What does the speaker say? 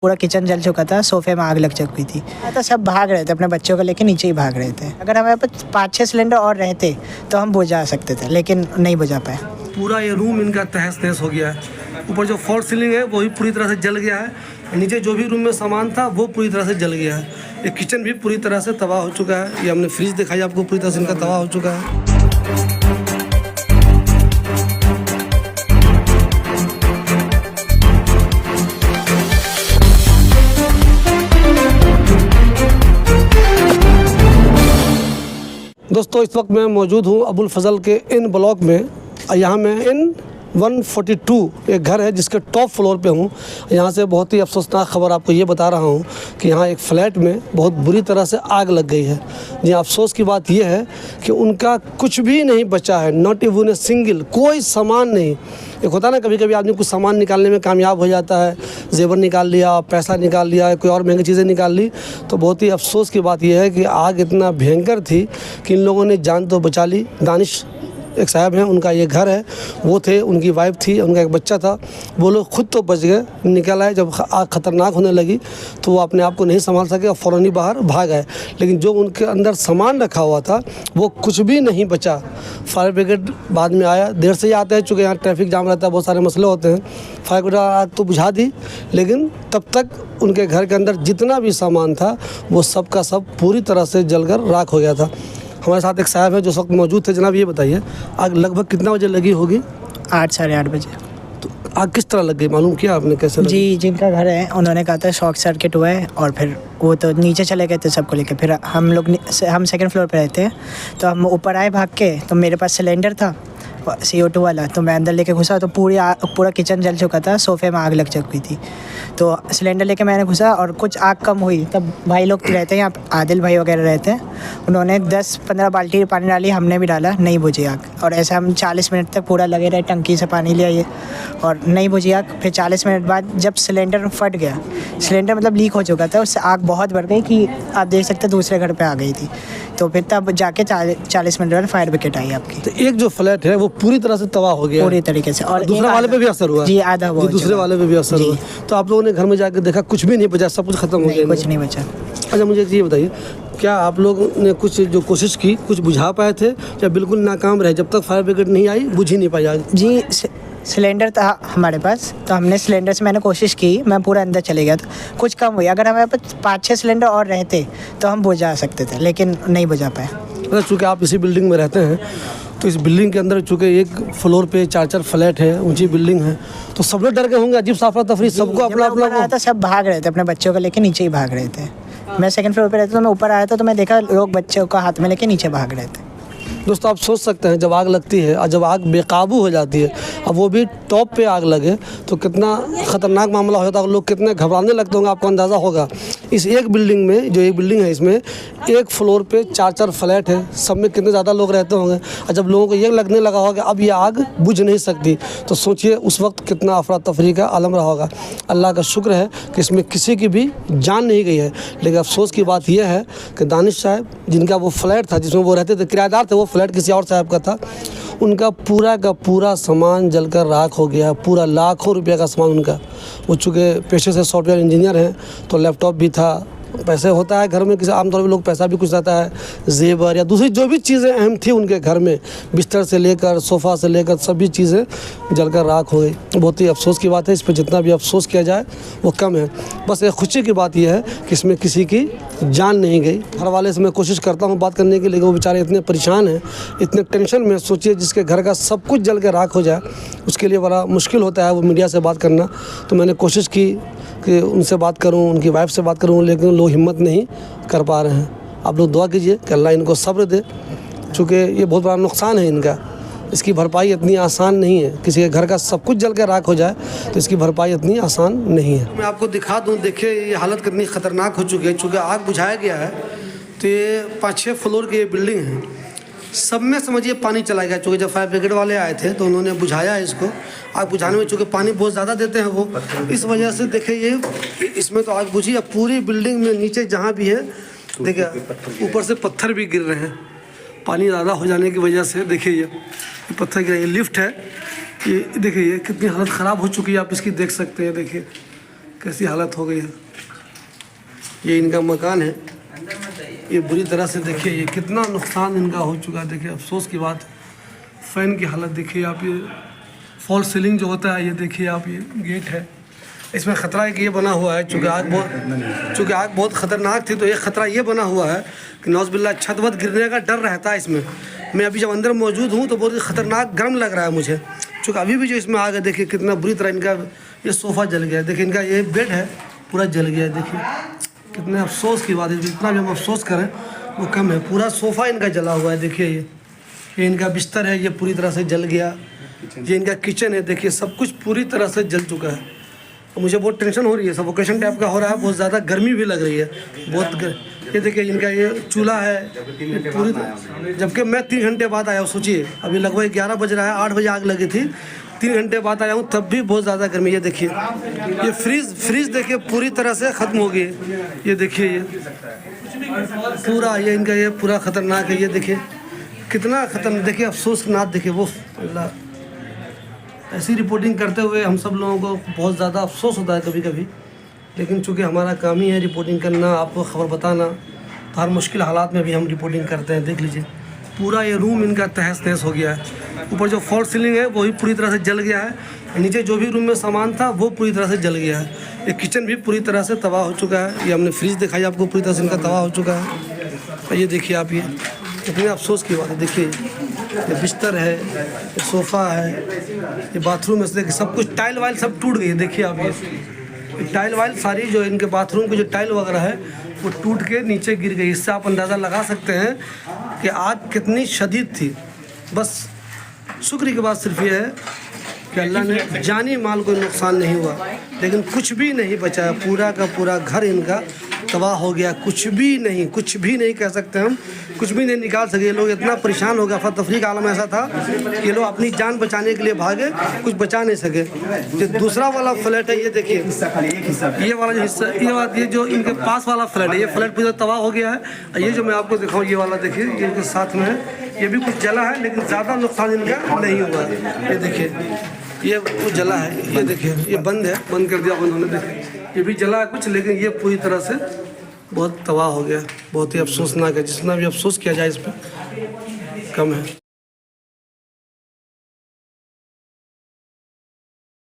पूरा किचन जल चुका था, सोफे में आग लग चुकी थी। तो सब भाग रहे थे, अपने बच्चों को लेके नीचे ही भाग रहे थे। अगर हमारे पास 5-6 सिलेंडर और रहते तो हम बुझा सकते थे, लेकिन नहीं बुझा पाए। पूरा ये रूम इनका तहस नहस हो गया है। ऊपर जो फॉल सीलिंग है वो भी पूरी तरह से जल गया है। नीचे जो भी रूम में सामान था वो पूरी तरह से जल गया है। ये किचन भी पूरी तरह से तबाह हो चुका है। ये हमने फ्रिज दिखाई आपको, पूरी तरह से इनका तबाह हो चुका है। दोस्तों इस वक्त मैं मौजूद हूँ अबुल फजल के इन ब्लॉक में। यहाँ मैं इन 142 एक घर है जिसके टॉप फ्लोर पे हूँ। यहाँ से बहुत ही अफसोसनाक खबर आपको ये बता रहा हूँ कि यहाँ एक फ़्लैट में बहुत बुरी तरह से आग लग गई है। जी अफसोस की बात यह है कि उनका कुछ भी नहीं बचा है, नॉट इवन ए सिंगल, कोई सामान नहीं। एक होता है ना, कभी कभी आदमी कुछ सामान निकालने में कामयाब हो जाता है, जेवर निकाल लिया, पैसा निकाल लिया, कोई और महंगी चीज़ें निकाल ली। तो बहुत ही अफसोस की बात यह है कि आग इतना भयंकर थी कि इन लोगों ने जान तो बचा ली। दानिश एक साहब हैं, उनका ये घर है, वो थे, उनकी वाइफ थी, उनका एक बच्चा था। वो लोग खुद तो बच गए, निकल आए। जब आग ख़तरनाक होने लगी तो वो अपने आप को नहीं संभाल सके और फ़ौरन ही बाहर भाग आए। लेकिन जो उनके अंदर सामान रखा हुआ था वो कुछ भी नहीं बचा। फायर ब्रिगेड बाद में आया, देर से ही आते हैं, चूँकि यहाँ ट्रैफिक जाम रहता है, बहुत सारे मसले होते हैं। फायर ब्रिगेड आग तो बुझा दी, लेकिन तब तक उनके घर के अंदर जितना भी सामान था वो सब का सब पूरी तरह से जलकर राख हो गया था। हमारे साथ एक साहब है जो इस वक्त मौजूद थे। जनाब ये बताइए, आग लगभग कितना बजे लगी होगी? 8 साढ़े 8 बजे। तो आग किस तरह लग गई, मालूम किया आपने कैसे लगी? जी, जिनका घर है उन्होंने कहा था शॉर्ट सर्किट हुआ है, और फिर वो तो नीचे चले गए थे सबको लेके। फिर हम सेकंड फ्लोर पे रहते हैं, तो हम ऊपर आए भाग के। तो मेरे पास सिलेंडर था CO2 वाला, तो मैं अंदर लेके घुसा तो पूरा किचन जल चुका था, सोफे में आग लग चुकी थी। तो सिलेंडर लेके मैंने घुसा और कुछ आग कम हुई। तब भाई लोग रहते हैं यहाँ, आदिल भाई वगैरह रहते हैं, उन्होंने 10-15 बाल्टी पानी डाली, हमने भी डाला, नहीं बुझी आग। और ऐसे हम 40 मिनट तक पूरा लगे रहे, टंकी से पानी लिया ये, और नहीं बुझी आग। फिर 40 मिनट बाद जब सिलेंडर फट गया, सिलेंडर मतलब लीक हो चुका था, उससे आग बहुत बढ़ गई कि आप देख सकते हैं दूसरे घर पर आ गई थी। तो फिर तब जाके 40 मिनट बाद फायर ब्रिगेड आई आपकी। तो एक जो फ्लैट है वो पूरी तरह से तबाह हो गया पूरी तरीके से, और दूसरे वाले पे भी असर हुआ? जी, आधा हुआ। दूसरे वाले पे भी असर हुआ। तो आप लोगों ने घर में जाकर देखा कुछ भी नहीं बचा, सब कुछ खत्म हो गया? कुछ नहीं बचा। अच्छा मुझे ये बताइए, क्या आप लोगों ने कुछ जो कोशिश की, कुछ बुझा पाए थे या बिल्कुल नाकाम रहे? जब तक फायर ब्रिगेड नहीं आई बुझ ही नहीं पाई आग? जी, सिलेंडर था हमारे पास, तो हमने सिलेंडर से मैंने कोशिश की, मैं पूरा अंदर चले गया था, कुछ कम हुई। अगर हमारे पास 5-6 सिलेंडर और रहते तो हम बुझा सकते थे, लेकिन नहीं बुझा पाए। अच्छा, चूँकि आप इसी बिल्डिंग में रहते हैं, तो इस बिल्डिंग के अंदर चूँकि एक फ्लोर पे 4-4 फ्लैट है, ऊंची बिल्डिंग है, तो सब लोग डर गए होंगे, अजीब साफरा तफरी, सबको अपना अपना था, सब भाग रहे थे, अपने बच्चों को लेके नीचे ही भाग रहे थे। मैं सेकंड फ्लोर पे रहता, तो मैं ऊपर आया था, तो मैं देखा लोग बच्चों को हाथ में लेके नीचे भाग रहे थे। दोस्तों आप सोच सकते हैं, जब आग लगती है और जब आग बेकाबू हो जाती है, अब वो भी टॉप पे आग लगे, तो कितना ख़तरनाक मामला होता है, लोग कितने घबराने लगते होंगे, आपको अंदाज़ा होगा। इस एक बिल्डिंग में, जो एक बिल्डिंग है, इसमें एक फ्लोर पे 4-4 फ्लैट है, सब में कितने ज़्यादा लोग रहते होंगे। और जब लोगों को ये लगने लगा होगा अब ये आग बुझ नहीं सकती, तो सोचिए उस वक्त कितना अफरा तफरी का आलम रहा होगा। अल्लाह का शुक्र है कि इसमें किसी की भी जान नहीं गई है। लेकिन अफसोस की बात यह है कि दानिश साहब, जिनका वो फ्लैट था, जिसमें वो रहते थे, किराएदार थे, वो फ्लैट किसी और साहब का था, उनका पूरा का पूरा सामान जलकर राख हो गया। पूरा लाखों रुपये का सामान उनका। वो चूँकि पेशे से सॉफ्टवेयर इंजीनियर हैं, तो लैपटॉप भी था, पैसे होता है घर में, किसी आमतौर पर लोग पैसा भी कुछ रहता है, जेवर या दूसरी जो भी चीज़ें अहम थी उनके घर में, बिस्तर से लेकर सोफ़ा से लेकर सभी चीज़ें जलकर राख हो गई। बहुत ही अफसोस की बात है, इस पर जितना भी अफसोस किया जाए वो कम है। बस एक खुशी की बात यह है कि इसमें किसी की जान नहीं गई। घर वाले से मैं कोशिश करता हूँ बात करने की, लेकिन वो बेचारे इतने परेशान हैं, इतने टेंशन में। सोचिए जिसके घर का सब कुछ जल के राख हो जाए, उसके लिए बड़ा मुश्किल होता है वो मीडिया से बात करना। तो मैंने कोशिश की कि उनसे बात करूं, उनकी वाइफ से बात करूं, लेकिन लोग हिम्मत नहीं कर पा रहे हैं। आप लोग दुआ कीजिए कि अल्लाह इनको सब्र दे, चूँकि ये बहुत बड़ा नुकसान है इनका। इसकी भरपाई इतनी आसान नहीं है। किसी के घर का सब कुछ जल के राख हो जाए तो इसकी भरपाई इतनी आसान नहीं है। मैं आपको दिखा दूँ, देखिए ये हालत कितनी ख़तरनाक हो चुकी है। चूँकि आग बुझाया गया है, तो ये 5-6 फ्लोर की ये बिल्डिंग है, सब में समझिए पानी चला गया। चूँकि जब फायर ब्रिगेड वाले आए थे तो उन्होंने बुझाया इसको। आग बुझाने में चूँकि पानी बहुत ज़्यादा देते हैं वो, इस वजह से देखिए ये इसमें तो आग बुझी। अब पूरी बिल्डिंग में नीचे जहाँ भी है, देखिए ऊपर से पत्थर भी गिर रहे हैं पानी ज़्यादा हो जाने की वजह से। देखिए ये पत्थर गिरा, ये लिफ्ट है, ये देखिए ये कितनी हालत ख़राब हो चुकी है, आप इसकी देख सकते हैं। देखिए कैसी हालत हो गई है। ये इनका मकान है, ये बुरी तरह से देखिए ये कितना नुकसान इनका हो चुका है। देखिए अफसोस की बात, फ़ैन की हालत देखिए आप, ये फॉल सीलिंग जो होता है ये देखिए आप, ये गेट है, इसमें ख़तरा है कि ये बना हुआ है चूँकि आग बहुत ख़तरनाक थी, तो ये ख़तरा ये बना हुआ है कि नौज़बिल्लाह छत वत गिरने का डर रहता है इसमें। मैं अभी जब अंदर मौजूद हूँ तो बहुत ही ख़तरनाक गर्म लग रहा है मुझे, चूँकि अभी भी जो इसमें आग है देखिए कितना बुरी तरह इनका ये सोफ़ा जल गया है। देखिए इनका ये बेड है पूरा जल गया है। देखिए कितने अफसोस की बात है, जितना भी हम अफसोस करें वो कम है। पूरा सोफ़ा इनका जला हुआ है। देखिए ये इनका बिस्तर है, ये पूरी तरह से जल गया। ये इनका किचन है, देखिए सब कुछ पूरी तरह से जल चुका है। तो मुझे बहुत टेंशन हो रही है, सफोकेशन टाइप का हो रहा है, बहुत ज़्यादा गर्मी भी लग रही है बहुत। ये देखिए इनका ये चूल्हा है पूरी, जबकि मैं 3 घंटे बाद आया हूँ। सोचिए अभी लगभग 11 बज रहा है, 8 बजे आग लगी थी, 3 घंटे बाद आया हूँ तब भी बहुत ज़्यादा गर्मी। ये देखिए ये फ्रीज देखिए पूरी तरह से ख़त्म हो गई। ये देखिए ये पूरा ये इनका ये पूरा ख़तरनाक है। ये देखिए कितना ख़तरनाक, देखिए अफसोसनाक। देखिए वो अल्लाह, ऐसी रिपोर्टिंग करते हुए हम सब लोगों को बहुत ज़्यादा अफसोस होता है कभी कभी, लेकिन चूँकि हमारा काम ही है रिपोर्टिंग करना, आपको ख़बर बताना, तो हर मुश्किल हालात में भी हम रिपोर्टिंग करते हैं। देख लीजिए पूरा ये रूम इनका तहस नहस हो गया है। ऊपर जो फॉल सीलिंग है वो भी पूरी तरह से जल गया है, नीचे जो भी रूम में सामान था वो पूरी तरह से जल गया है। ये किचन भी पूरी तरह से तबाह हो चुका है। ये हमने फ्रिज दिखाई आपको, पूरी तरह से इनका तबाह हो चुका है। ये देखिए आप, ये कितने अफसोस की बात है। देखिए ये बिस्तर है, ये सोफ़ा है, ये बाथरूम है, देखिए सब कुछ टाइल वाइल सब टूट गई है। देखिए आप ये टाइल वाइल सारी जो इनके बाथरूम की जो टाइल वगैरह है वो टूट के नीचे गिर गई। इससे आप अंदाज़ा लगा सकते हैं कि आग कितनी शदीद थी। बस शुक्र की बात सिर्फ ये है कि अल्लाह ने जानी माल कोई नुकसान नहीं हुआ, लेकिन कुछ भी नहीं बचा। पूरा का पूरा घर इनका तबाह हो गया। कुछ भी नहीं कह सकते हम, कुछ भी नहीं निकाल सके। लोग इतना परेशान हो गया, अफरा तफरी का आलम ऐसा था कि लोग अपनी जान बचाने के लिए भागे, कुछ बचा नहीं सके। जो दूसरा वाला फ्लैट है ये देखिए, ये वाला जो हिस्सा, ये जो इनके पास वाला फ्लैट है, ये फ्लैट पूरा तबाह हो गया है। ये जो मैं आपको दिखाऊँ ये वाला देखिए, ये इनके साथ में है, ये भी कुछ जला है लेकिन ज़्यादा नुकसान इनका नहीं हुआ। ये देखिए ये वो जला है, ये देखिए ये बंद है, बंद कर दिया उन्होंने। देखिए ये भी जला है कुछ, लेकिन ये पूरी तरह से बहुत तबाह हो गया। बहुत ही अफसोसनाक है, जितना भी अफसोस किया जाए इस पर कम है।